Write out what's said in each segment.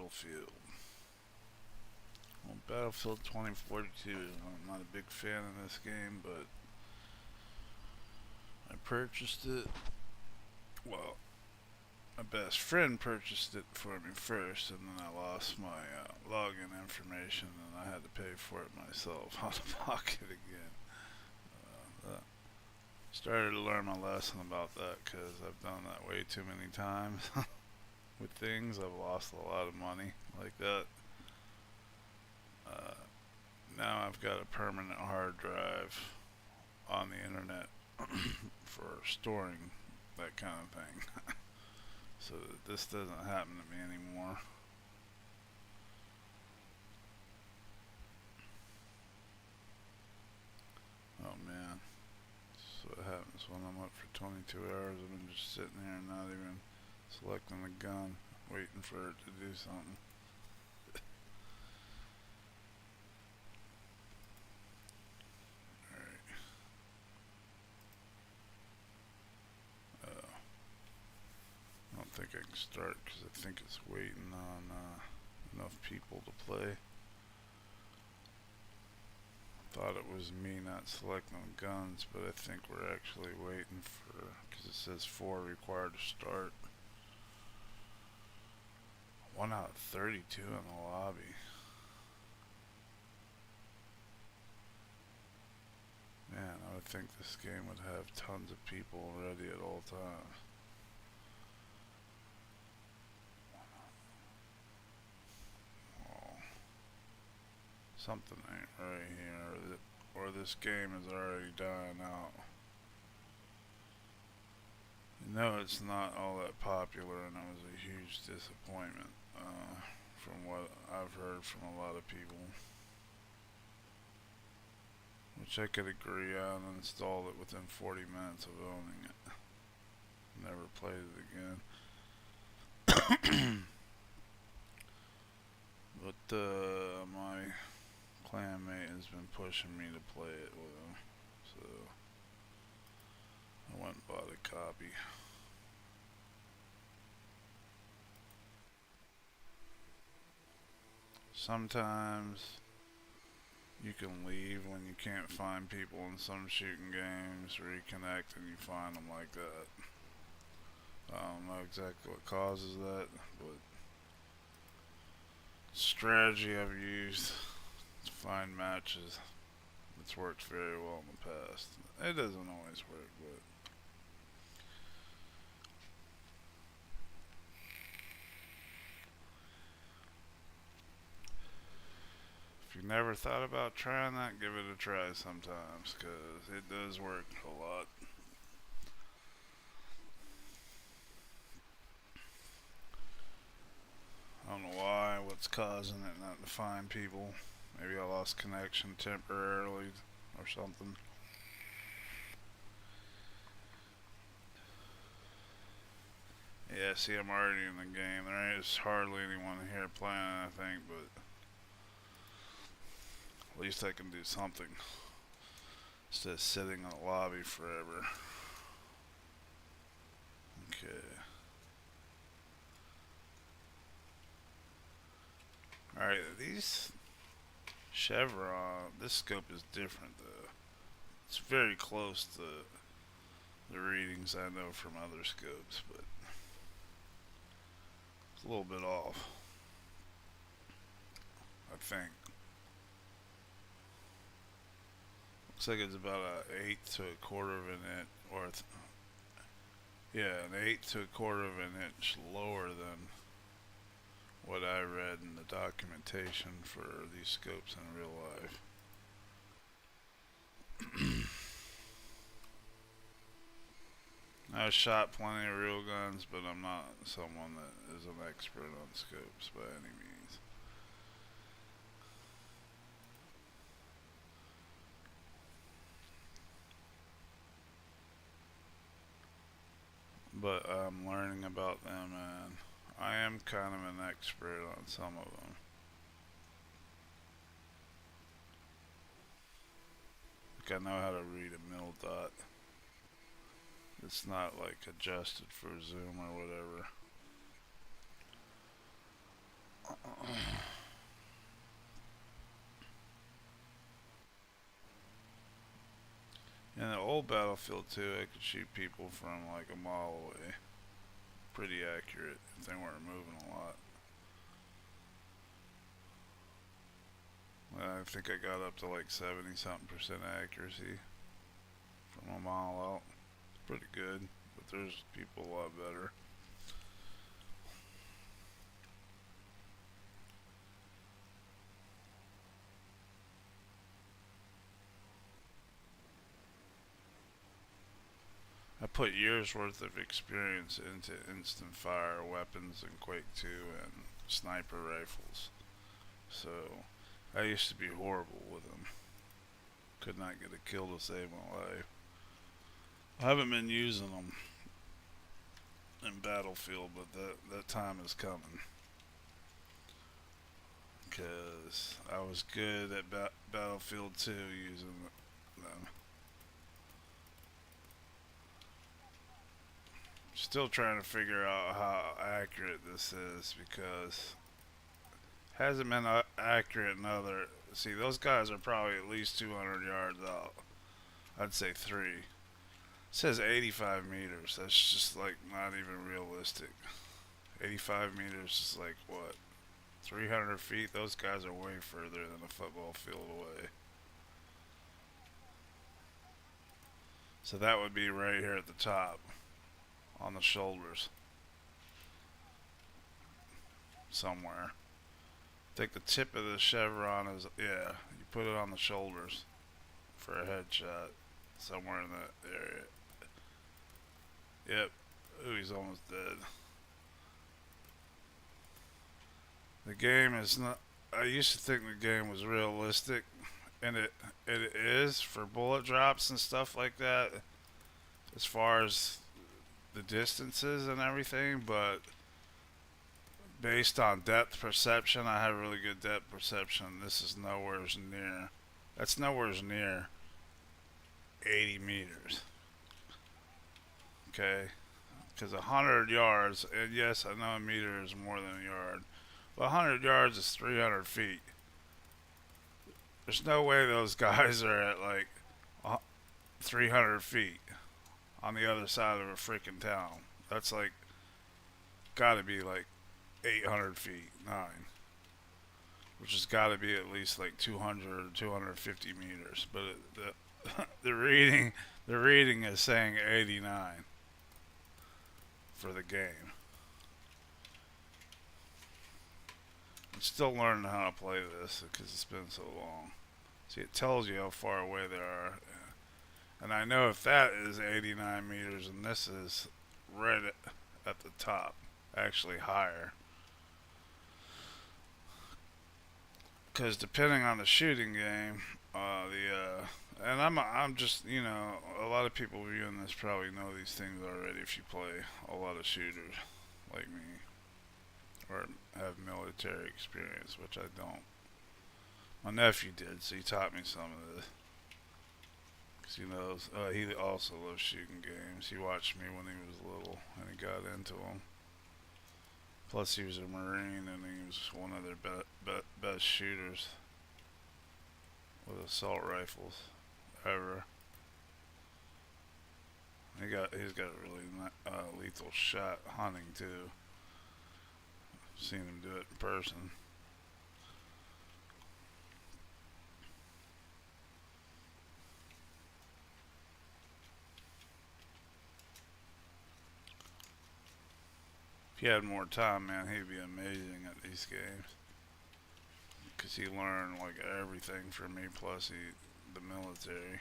Battlefield. Well, Battlefield 2042, I'm not a big fan of this game, but I purchased it. Well, my best friend purchased it for me first, and then I lost my login information, and I had to pay for it myself out of pocket again. Started to learn my lesson about that because I've done that way too many times with things. I've lost a lot of money like that. Uh, Now I've got a permanent hard drive on the internet for storing that kind of thing, so that this doesn't happen to me anymore. Oh man, that's what happens when I'm up for 22 hours. I've been just sitting here and not even selecting the gun, waiting for it to do something. Alright. I don't think I can start because I think it's waiting on enough people to play. Thought it was me not selecting the guns, but I think we're actually waiting for, because it says 4 required to start. 1 out of 32 in the lobby. Man, I would think this game would have tons of people ready at all times. Oh, something ain't right here, or this game is already dying out. You know it's not all that popular, and it was a huge disappointment from what I've heard from a lot of people. Which I could agree on. Installed it within 40 minutes of owning it. Never played it again. But my clanmate has been pushing me to play it with him, so I went and bought a copy. Sometimes you can leave when you can't find people in some shooting games, reconnect, and you find them like that. I don't know exactly what causes that, but strategy I've used to find matches, it's worked very well in the past. It doesn't always work, but if you never thought about trying that, give it a try sometimes, because it does work a lot. I don't know why, what's causing it not to find people. Maybe I lost connection temporarily or something. Yeah, see, I'm already in the game. There is hardly anyone here playing, I think, but at least I can do something instead of sitting in the lobby forever. Okay. Alright, these Chevron, this scope is different though. It's very close to the readings I know from other scopes, but it's a little bit off, I think. Looks like it's about an eighth to a quarter of an inch, or yeah, an eighth to a quarter of an inch lower than what I read in the documentation for these scopes in real life. I've shot plenty of real guns, but I'm not someone that is an expert on scopes by any means. But I'm learning about them, and I am kind of an expert on some of them. Like I know how to read a mil dot. It's not like adjusted for zoom or whatever. old Battlefield 2, I could shoot people from like a mile away. Pretty accurate if they weren't moving a lot. I think I got up to like 70 something% accuracy from a mile out. Pretty good, but there's people a lot better. I put years worth of experience into instant fire weapons in Quake 2 and sniper rifles. So I used to be horrible with them. Could not get a kill to save my life. I haven't been using them in Battlefield, but that time is coming. Because I was good at Battlefield 2 using them. Still trying to figure out how accurate this is because it hasn't been accurate in other. See, those guys are probably at least 200 yards out. I'd say 3. It says 85 meters. That's just like not even realistic. 85 meters is like what? 300 feet? Those guys are way further than a football field away. So that would be right here at the top. On the shoulders. Somewhere. I think the tip of the chevron is, yeah, you put it on the shoulders for a headshot. Somewhere in that area. Yep. Ooh, he's almost dead. The game is not, I used to think the game was realistic, and it is for bullet drops and stuff like that, as far as the distances and everything, but based on depth perception, I have really good depth perception. This is nowhere near. That's nowhere near 80 meters. Okay, because 100 yards, and yes, I know a meter is more than a yard, but 100 yards is 300 feet. There's no way those guys are at like 300 feet on the other side of a freaking town. That's like gotta be like 800 feet, 9, which has gotta be at least like 200 or 250 meters. But the reading is saying 89 for the game. I'm still learning how to play this because it's been so long. See, it tells you how far away they are. And I know if that is 89 meters and this is right at the top, actually higher. Because depending on the shooting game, and I'm just, you know, a lot of people viewing this probably know these things already if you play a lot of shooters like me or have military experience, which I don't. My nephew did, so he taught me some of this. He knows. He also loves shooting games. He watched me when he was little, and he got into them. Plus, he was a Marine, and he was one of their best shooters with assault rifles ever. He's got a really lethal shot hunting too. Seen him do it in person. If he had more time, man, he'd be amazing at these games. Because he learned like everything from me, plus the military.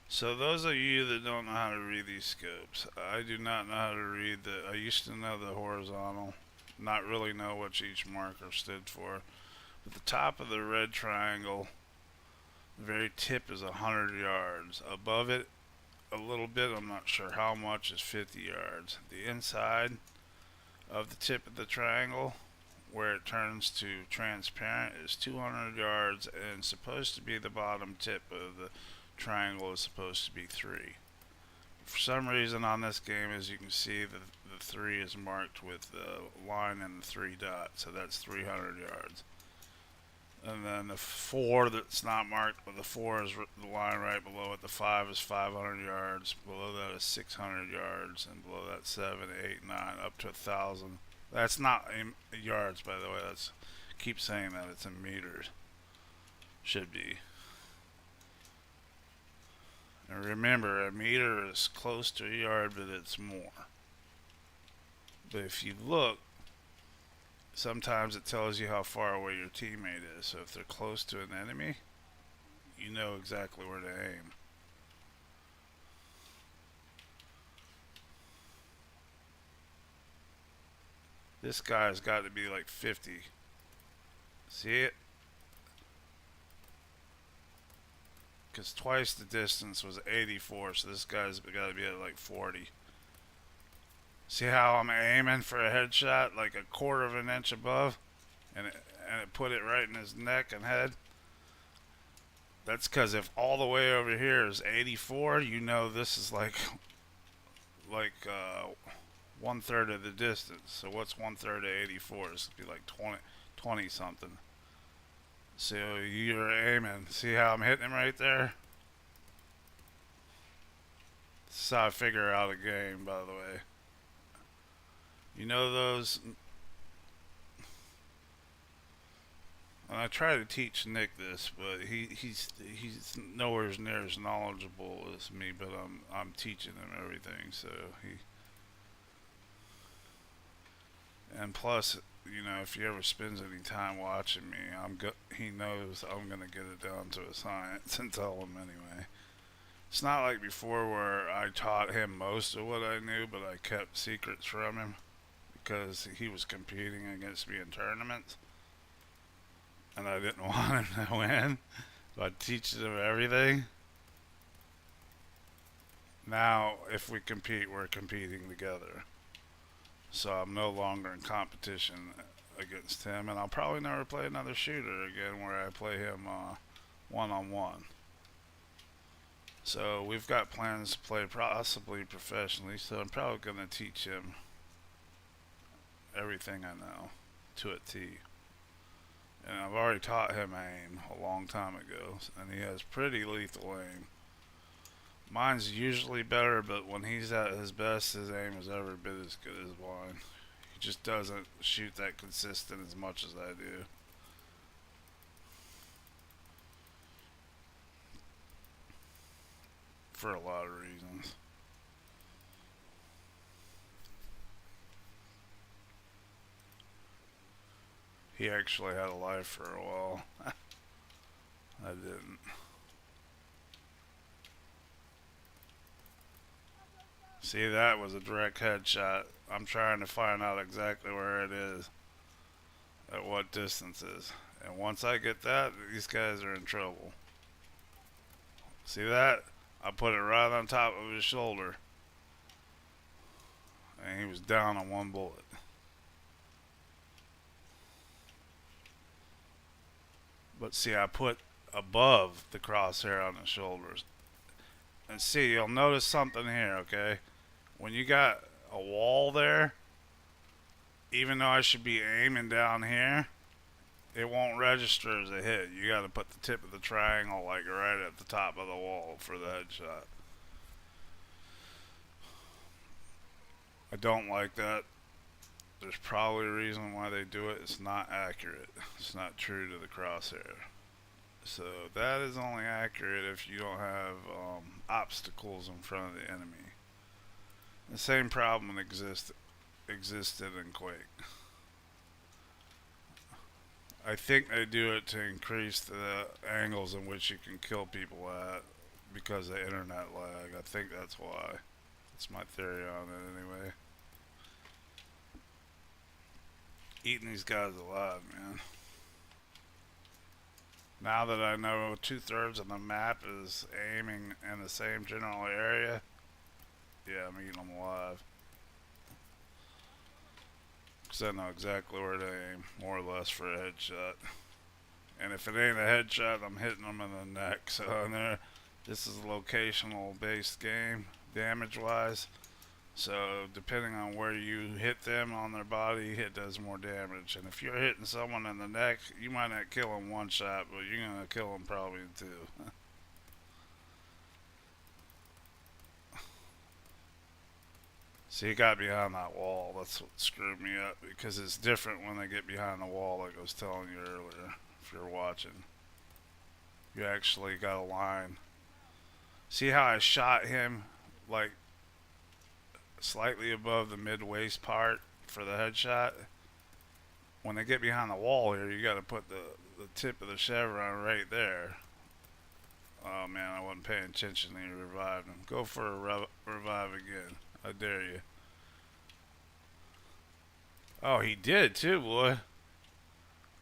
So those of you that don't know how to read these scopes, I do not know how to read I used to know the horizontal, not really know what each marker stood for. But the top of the red triangle, the very tip is 100 yards. Above it, a little bit, I'm not sure how much, is 50 yards. The inside of the tip of the triangle, where it turns to transparent, is 200 yards, and supposed to be the bottom tip of the triangle is supposed to be 3. For some reason on this game, as you can see, the 3 is marked with the line and the 3 dots, so that's 300 yards. And then the 4 that's not marked, but the 4 is the line right below it. The 5 is 500 yards. Below that is 600 yards, and below that 7, 8, 9, up to 1,000. That's not in yards, by the way. That's keep saying that it's in meters. Should be. And remember, a meter is close to a yard, but it's more. But if you look, sometimes it tells you how far away your teammate is. So if they're close to an enemy, you know exactly where to aim. This guy's got to be like 50. See it? Because twice the distance was 84, so this guy's got to be at like 40. See how I'm aiming for a headshot like a quarter of an inch above? And it put it right in his neck and head? That's because if all the way over here is 84, you know this is like 1/3 of the distance. So what's 1/3 of 84? This would be like 20 something. So you're aiming. See how I'm hitting him right there? This is how I figure out a game, by the way. You know those... And I try to teach Nick this, but he's nowhere near as knowledgeable as me. But I'm teaching him everything, so he... And plus, you know, if he ever spends any time watching me, he knows I'm gonna get it down to a science and tell him anyway. It's not like before where I taught him most of what I knew, but I kept secrets from him because he was competing against me in tournaments, and I didn't want him to win. So I teach him everything. Now, if we compete, we're competing together. So I'm no longer in competition against him, and I'll probably never play another shooter again where I play him one-on-one. So we've got plans to play possibly professionally, so I'm probably going to teach him everything I know to a T. And I've already taught him aim a long time ago, and he has pretty lethal aim. Mine's usually better, but when he's at his best, his aim is every bit as good as mine. He just doesn't shoot that consistent as much as I do. For a lot of reasons. He actually had a life for a while. I didn't. See, that was a direct headshot. I'm trying to find out exactly where it is, at what distances. And once I get that, these guys are in trouble. See that? I put it right on top of his shoulder. And he was down on one bullet. But see, I put above the crosshair on the shoulders. And see, you'll notice something here, okay? When you got a wall there, even though I should be aiming down here, it won't register as a hit. You gotta put the tip of the triangle like right at the top of the wall for the headshot. I don't like that. There's probably a reason why they do it. It's not accurate. It's not true to the crosshair. So that is only accurate if you don't have obstacles in front of the enemy. The same problem existed in Quake. I think they do it to increase the angles in which you can kill people at because of internet lag. I think that's why. That's my theory on it anyway. Eating these guys alive, man. Now that I know 2/3 of the map is aiming in the same general area, yeah, I'm eating them alive. Because I know exactly where to aim, more or less, for a headshot. And if it ain't a headshot, I'm hitting them in the neck. So this is a locational based game, damage wise. So depending on where you hit them on their body, it does more damage. And if you're hitting someone in the neck, you might not kill them one shot, but you're gonna kill them probably in two. So he got behind that wall. That's what screwed me up because it's different when they get behind the wall, like I was telling you earlier. If you're watching, you actually got a line. See how I shot him like slightly above the mid waist part for the headshot? When they get behind the wall here, you got to put the tip of the chevron right there. Oh man, I wasn't paying attention. He revived him. Go for a revive again. I dare you. Oh, he did too, boy.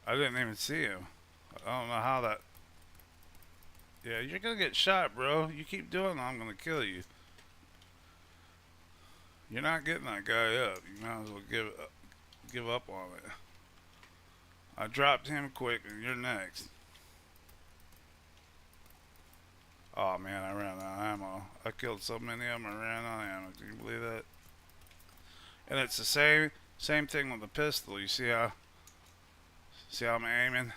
I didn't even see him. I don't know how that. Yeah, you're gonna get shot, bro. You keep doing that, I'm gonna kill you. You're not getting that guy up. You might as well give up on it. I dropped him quick, and you're next. Oh man, I ran out of ammo. I killed so many of them, I ran out of ammo. Can you believe that? And it's the same thing with the pistol. You see how I'm aiming?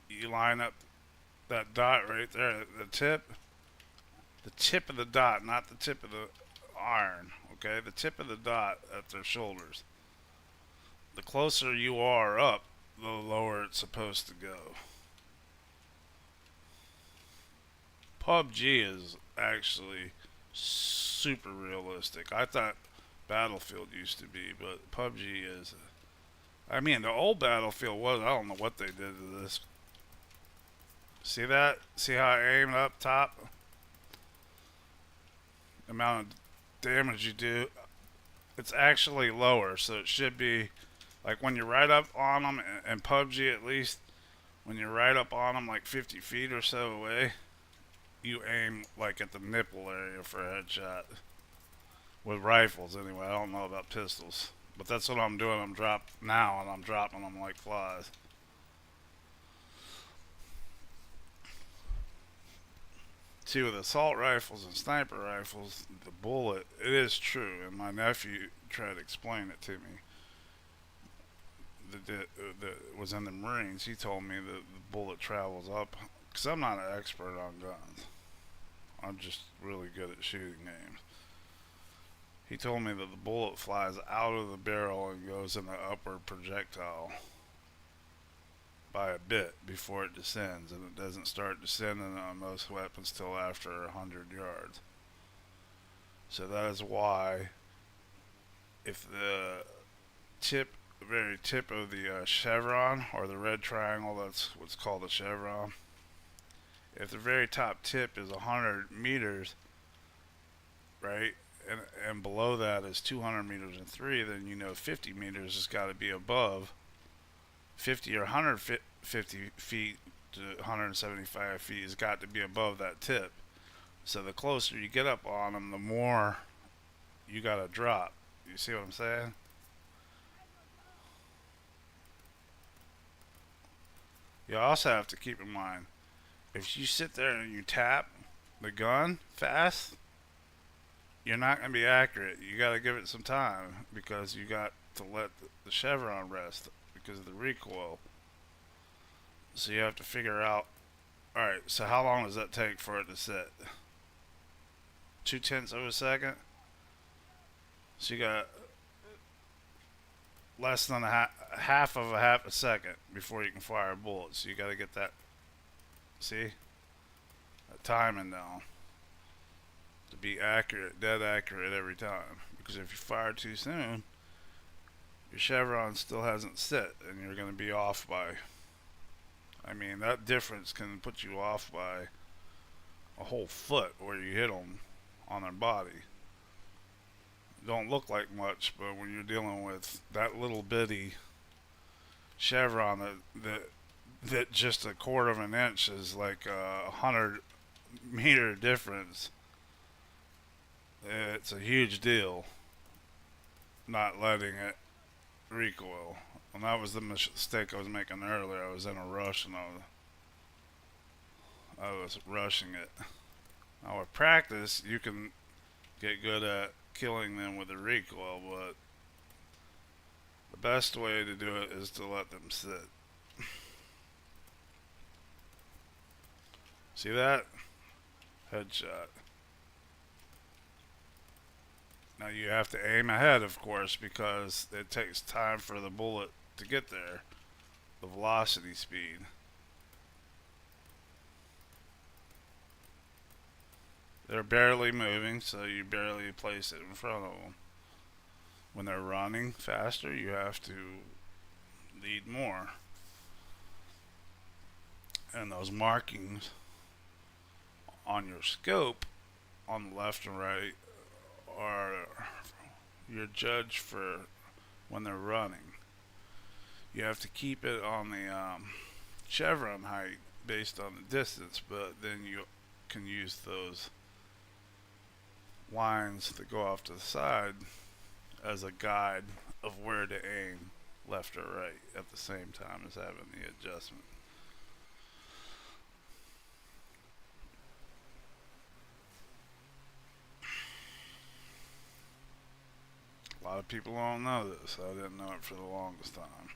You line up that dot right there, the tip of the dot, not the tip of the iron. Okay, the tip of the dot at their shoulders. The closer you are up, the lower it's supposed to go. PUBG is actually super realistic. I thought Battlefield used to be, but PUBG is. I mean, the old Battlefield was. I don't know what they did to this. See that? See how I aimed up top? The amount of damage you do. It's actually lower, so it should be like when you're right up on them, and PUBG at least, when you're right up on them like 50 feet or so away, you aim like at the nipple area for a headshot. With rifles anyway, I don't know about pistols. But that's what I'm doing, I'm dropping them like flies. See, with assault rifles and sniper rifles, the bullet, it is true, and my nephew tried to explain it to me. That was in the Marines. He told me that the bullet travels up, because I'm not an expert on guns. I'm just really good at shooting games. He told me that the bullet flies out of the barrel and goes in the upward projectile by a bit before it descends, and it doesn't start descending on most weapons till after 100 yards. So that is why, if the very tip of the chevron, or the red triangle, that's what's called a chevron, if the very top tip is 100 meters, right, and below that is 200 meters and 3, then you know 50 meters has got to be above 50 or 150 feet to 175 feet has got to be above that tip. So the closer you get up on them, the more you got to drop. You see what I'm saying? You also have to keep in mind, if you sit there and you tap the gun fast, you're not going to be accurate. You got to give it some time, because you got to let the chevron rest because of the recoil. So you have to figure out, alright, so how long does that take for it to set? 0.2 of a second? So you got less than half a second before you can fire a bullet. So you got to get that, see, that timing down to be accurate, dead accurate every time. Because if you fire too soon, your chevron still hasn't set, and you're going to be off by, I mean, that difference can put you off by a whole foot where you hit them on their body. Don't look like much, but when you're dealing with that little bitty chevron that just a quarter of an inch is like a 100-meter difference, it's a huge deal not letting it recoil. And that was the mistake I was making earlier. I was in a rush, and I was rushing it. Now with practice, you can get good at killing them with a recoil, but the best way to do it is to let them sit. See that? Headshot. Now you have to aim ahead, of course, because it takes time for the bullet to get there. The velocity speed. They're barely moving, so you barely place it in front of them. When they're running faster, you have to lead more. And those markings on your scope on the left and right are your judge for when they're running. You have to keep it on the chevron height based on the distance, but then you can use those lines that go off to the side as a guide of where to aim left or right at the same time as having the adjustment. A lot of people don't know this. I didn't know it for the longest time.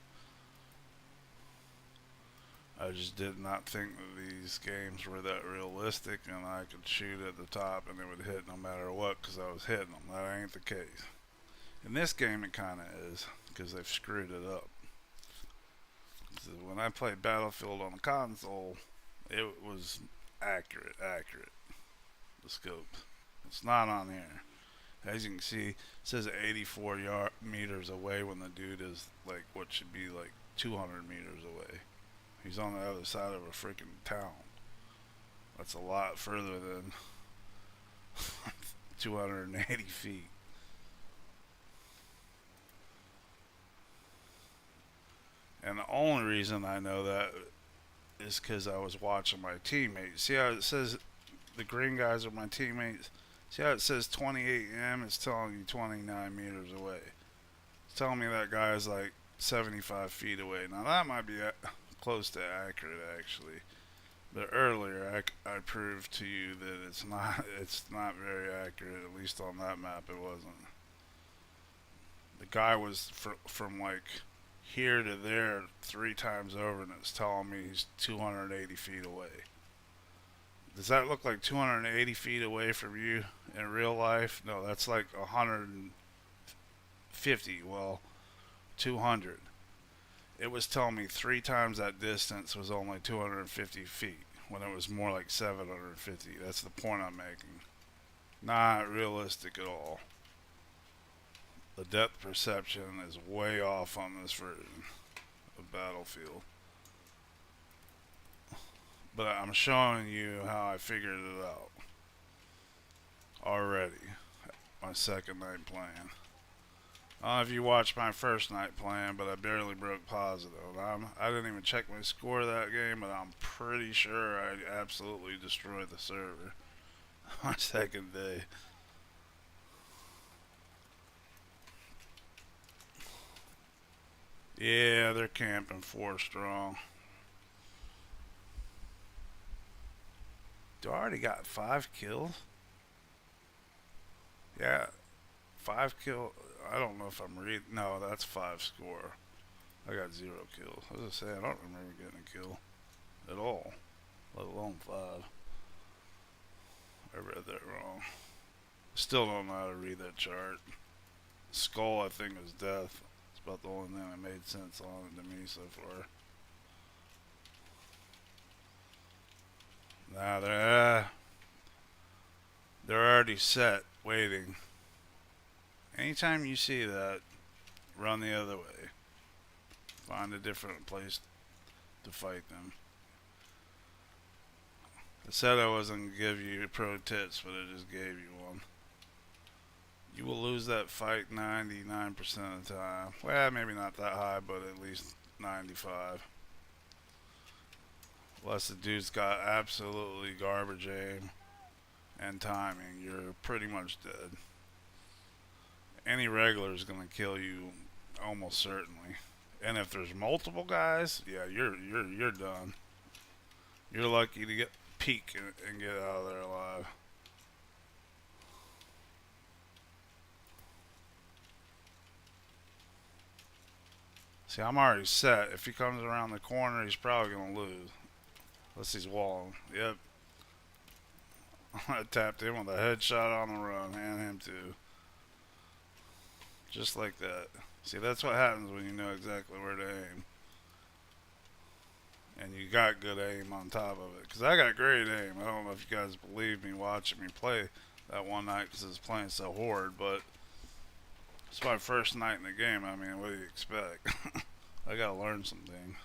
I just did not think that these games were that realistic and I could shoot at the top and it would hit no matter what because I was hitting them. That ain't the case. In this game it kind of is because they've screwed it up. When I played Battlefield on the console, it was accurate. The scope. It's not on here. As you can see, it says 84 meters away when the dude is like what should be like 200 meters away. He's on the other side of a freaking town. That's a lot further than 280 feet. And the only reason I know that is because I was watching my teammates. See how it says the green guys are my teammates? See how it says 28 m? It's telling you 29 meters away. It's telling me that guy is like 75 feet away. Now that might be close to accurate actually. But earlier I proved to you that it's not very accurate. At least on that map it wasn't. The guy was from like here to there 3 times over, and it's telling me he's 280 feet away. Does that look like 280 feet away from you in real life? No, that's like 150. Well, 200. It was telling me 3 times that distance was only 250 feet when it was more like 750. That's the point I'm making. Not realistic at all. The depth perception is way off on this version of Battlefield. But I'm showing you how I figured it out already. My second night playing. I don't know if you watched my first night playing, but I barely broke positive. I didn't even check my score that game, but I'm pretty sure I absolutely destroyed the server my second day. Yeah, they're camping 4 strong. Do I already got 5 kills? Yeah, 5 kills. I don't know if I'm reading. No, that's 5 score. I got 0 kills. As I say, I don't remember getting a kill at all, let alone 5. I read that wrong. Still don't know how to read that chart. Skull, I think, is death. It's about the only thing that made sense on it to me so far. Nah, they're already set, waiting. Anytime you see that, run the other way. Find a different place to fight them. I said I wasn't going to give you pro tips, but I just gave you one. You will lose that fight 99% of the time. Well, maybe not that high, but at least 95. Unless the dude's got absolutely garbage aim and timing, you're pretty much dead. Any regular is going to kill you almost certainly. And if there's multiple guys, yeah, you're done. You're lucky to get peek and get out of there alive. See, I'm already set. If he comes around the corner, he's probably going to lose. Unless he's walling. Yep. I tapped him with a headshot on the run, and him too. Just like that. See, that's what happens when you know exactly where to aim. And you got good aim on top of it. Because I got great aim. I don't know if you guys believe me watching me play that one night because I was playing so hard, but it's my first night in the game. I mean, what do you expect? I gotta learn something.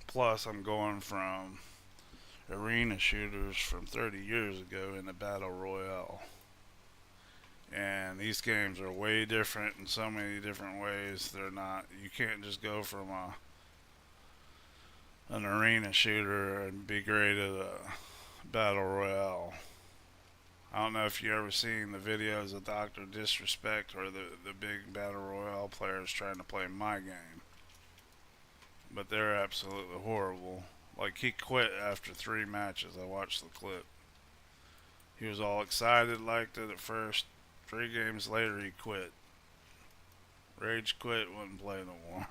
Plus, I'm going from arena shooters from 30 years ago into Battle Royale. And these games are way different in so many different ways. They're not, you can't just go from an arena shooter and be great at a Battle Royale. I don't know if you ever seen the videos of Dr. Disrespect or the big Battle Royale players trying to play my game. But they're absolutely horrible. Like, he quit after 3 matches. I watched the clip. He was all excited, liked it at first. 3 games later, he quit. Rage quit, wouldn't play no more.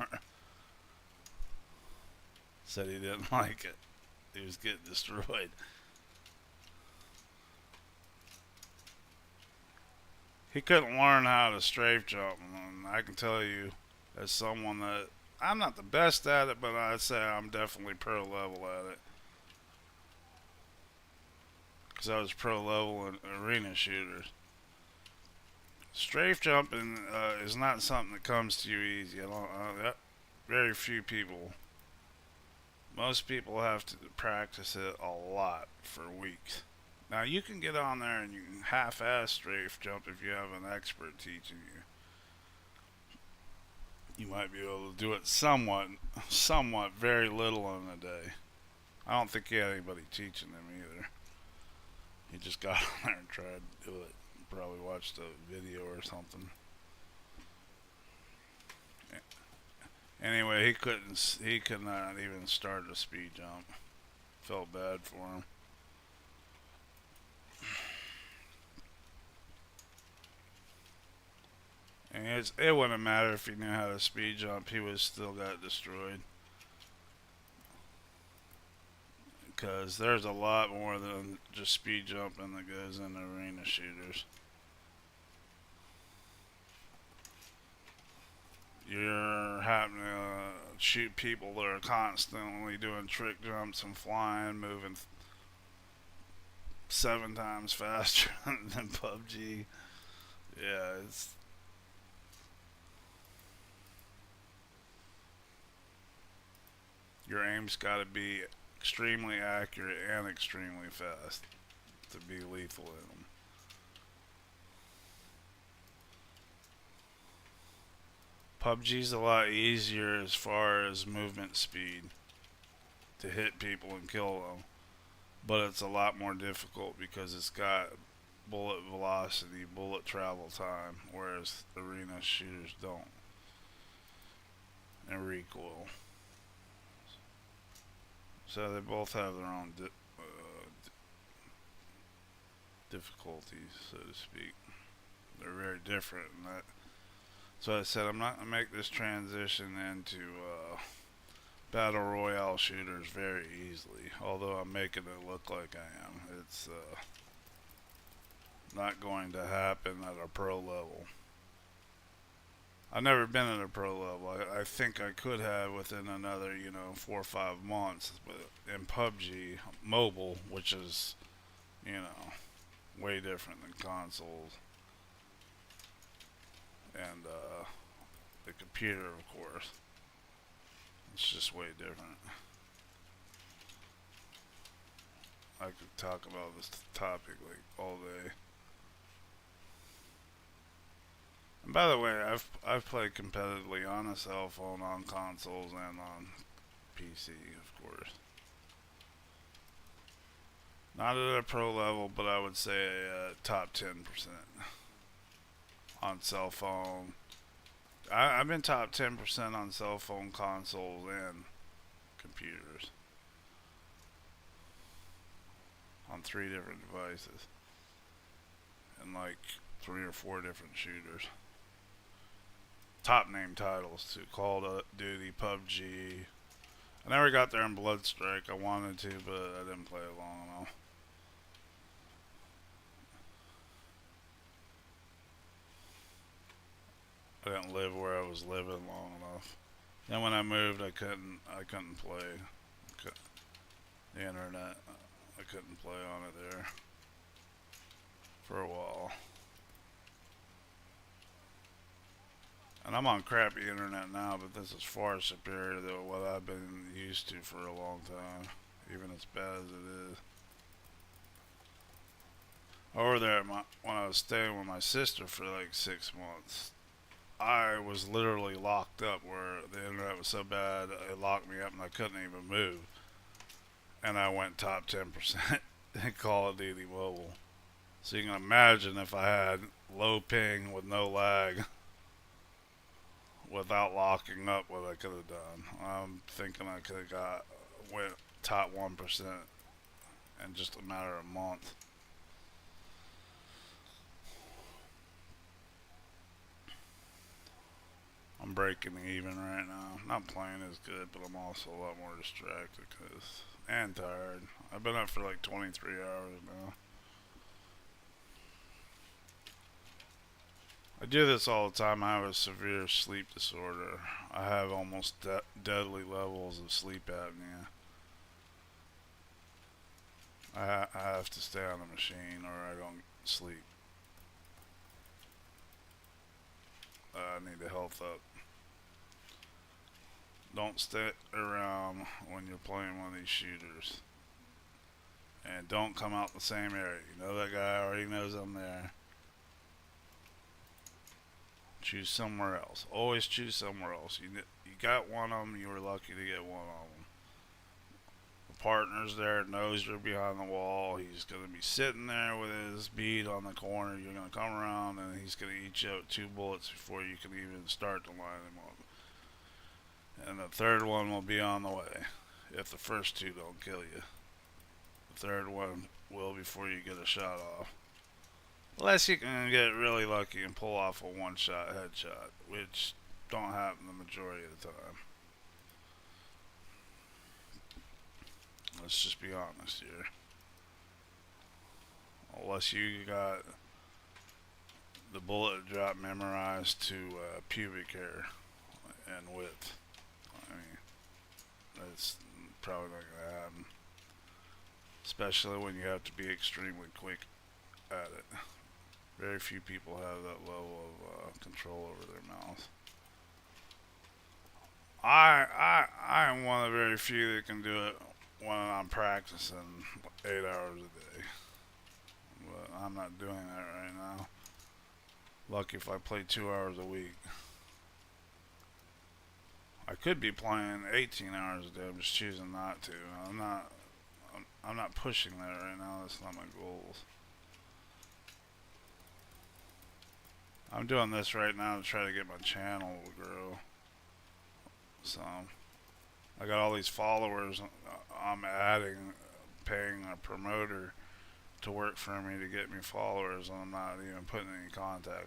Said he didn't like it. He was getting destroyed. He couldn't learn how to strafe jump. And I can tell you, as someone that, I'm not the best at it, but I'd say I'm definitely pro level at it. Because I was pro level in arena shooters. Strafe jumping is not something that comes to you easy. Very few people. Most people have to practice it a lot for weeks. Now you can get on there and you can half-ass strafe jump if you have an expert teaching you. You might be able to do it somewhat, very little in a day. I don't think he had anybody teaching him either. He just got on there and tried to do it. Probably watched a video or something. Anyway, he could not even start a speed jump. Felt bad for him. And it wouldn't matter if he knew how to speed jump, he would still got destroyed. Because there's a lot more than just speed jumping that goes in arena shooters. You're having to shoot people that are constantly doing trick jumps and flying, moving 7 times faster than PUBG. Yeah, it's... Your aim's gotta be extremely accurate and extremely fast to be lethal in them. PUBG's a lot easier as far as movement speed to hit people and kill them, but it's a lot more difficult because it's got bullet velocity, bullet travel time, whereas arena shooters don't, and recoil. So they both have their own difficulties, so to speak. They're very different in that. So I said I'm not going to make this transition into Battle Royale shooters very easily, although I'm making it look like I am. It's not going to happen at a pro level. I've never been at a pro level. I think I could have within another, 4 or 5 months. But in PUBG Mobile, which is, way different than consoles. And the computer, of course. It's just way different. I could talk about this topic like all day. And by the way, I've played competitively on a cell phone, on consoles, and on PC, of course. Not at a pro level, but I would say top 10% on cell phone. I've been top 10% on cell phone, consoles, and computers. On 3 different devices. And like 3 or 4 different shooters. top name titles too. Call of Duty, PUBG. I never got there in Bloodstrike. I wanted to, but I didn't play it long enough. I didn't live where I was living long enough. Then when I moved, I couldn't play the internet. I couldn't play on it there for a while. And I'm on crappy internet now, but this is far superior to what I've been used to for a long time, even as bad as it is. Over there, when I was staying with my sister for like 6 months, I was literally locked up where the internet was so bad it locked me up and I couldn't even move. And I went top 10% in Call of Duty Mobile. So you can imagine if I had low ping with no lag without locking up what I could have done. I'm thinking I could have went top 1% in just a matter of a month. I'm breaking even right now. Not playing as good, but I'm also a lot more distracted and tired. I've been up for like 23 hours now. I do this all the time. I have a severe sleep disorder. I have almost deadly levels of sleep apnea. I have to stay on the machine or I don't sleep. I need to health up. Don't stay around when you're playing one of these shooters. And don't come out the same area. You know that guy already knows I'm there. Choose somewhere else. Always choose somewhere else. You got one of them, you were lucky to get one of them. The partner's there, knows you're behind the wall. He's going to be sitting there with his bead on the corner. You're going to come around and he's going to eat you out 2 bullets before you can even start to line him up. And the third one will be on the way if the first 2 don't kill you. The third one will before you get a shot off. Unless you can get really lucky and pull off a one-shot headshot, which don't happen the majority of the time. Let's just be honest here. Unless you got the bullet drop memorized to pubic hair and width. I mean, that's probably not going to happen. Especially when you have to be extremely quick at it. Very few people have that level of control over their mouth. I am one of the very few that can do it when I'm practicing 8 hours a day. But I'm not doing that right now. Lucky if I play 2 hours a week. I could be playing 18 hours a day. I'm just choosing not to. I'm not pushing that right now. That's not my goals. I'm doing this right now to try to get my channel to grow. So, I got all these followers I'm adding, paying a promoter to work for me to get me followers, and I'm not even putting any content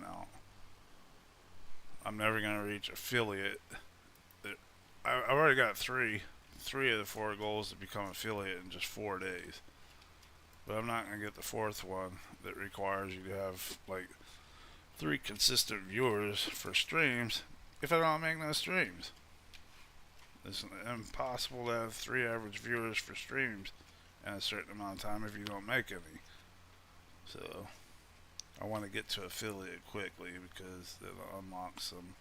out. I'm never going to reach affiliate. I've already got three of the 4 goals to become affiliate in just 4 days. But I'm not going to get the 4th one that requires you to have like 3 consistent viewers for streams if I don't make no streams. It's impossible to have 3 average viewers for streams in a certain amount of time if you don't make any. So I want to get to affiliate quickly because it'll unlock some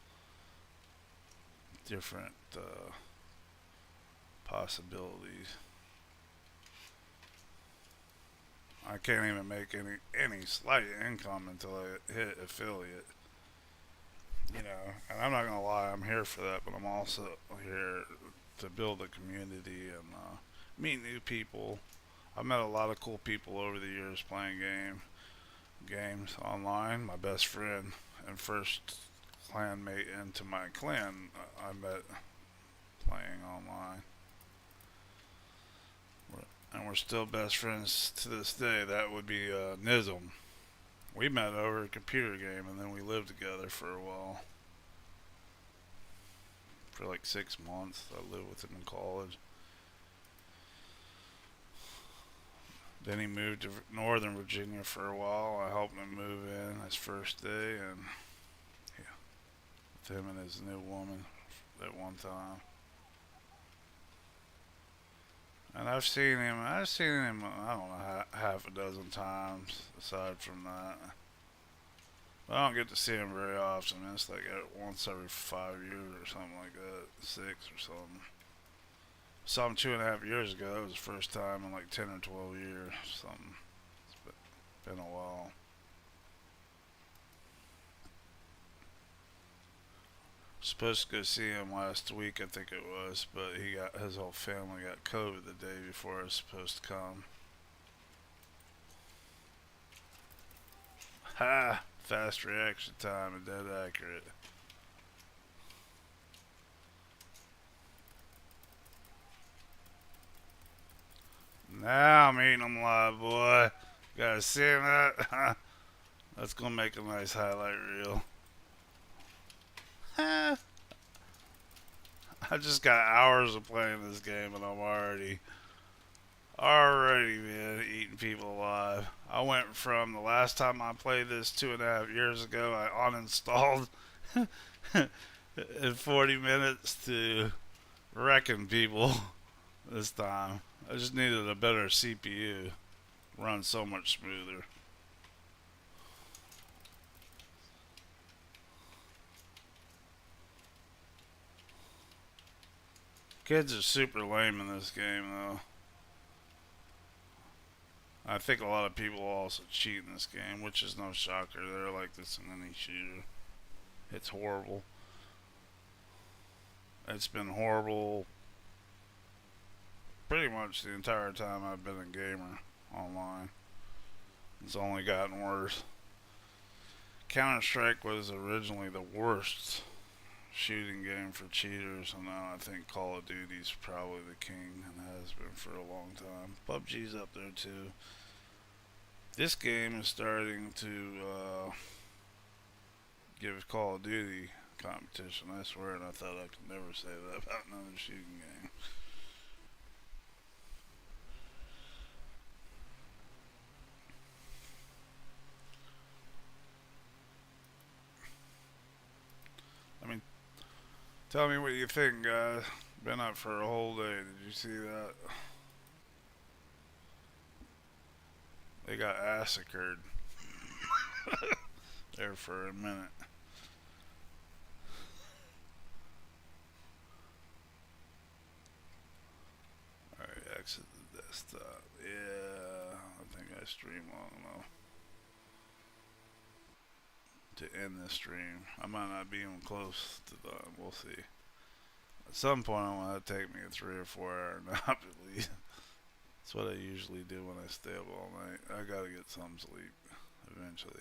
different possibilities. I can't even make any slight income until I hit affiliate. You know, and I'm not gonna lie, I'm here for that, but I'm also here to build a community and meet new people. I've met a lot of cool people over the years playing games online. My best friend and first clanmate into my clan I met playing online. And we're still best friends to this day. That would be Nizam. We met over a computer game and then we lived together for a while. For like 6 months. I lived with him in college. Then he moved to Northern Virginia for a while. I helped him move in his first day, and yeah, with him and his new woman at one time. And I've seen him, I don't know, half a dozen times aside from that. But I don't get to see him very often. It's like once every 5 years or something like that, 6 or something. Saw him 2.5 years ago. That was the first time in like 10 or 12 years, something. It's been a while. Supposed to go see him last week, I think it was, but his whole family got COVID the day before I was supposed to come. Ha! Fast reaction time and dead accurate. Now I'm eating them live, boy. Guys, seeing that? That's gonna make a nice highlight reel. I just got hours of playing this game and I'm already, man, eating people alive. I went from the last time I played this 2.5 years ago, I uninstalled in 40 minutes to wrecking people this time. I just needed a better CPU. Runs so much smoother. Kids are super lame in this game, though. I think a lot of people also cheat in this game, which is no shocker. They're like this in any shooter. It's horrible. It's been horrible pretty much the entire time I've been a gamer online. It's only gotten worse. Counter Strike was originally the worst shooting game for cheaters, and now I think Call of Duty's probably the king and has been for a long time. PUBG's up there too. This game is starting to give Call of Duty competition, I swear, and I thought I could never say that about another shooting game. I mean, tell me what you think, guys. Been up for a whole day. Did you see that? They got massacred there for a minute. Alright, exit the desktop. Yeah, I think I streamed long enough to end this stream. I might not be even close to done. We'll see. At some point, I'm gonna take me a 3 or 4 hour nap at least. That's what I usually do when I stay up all night. I gotta get some sleep eventually.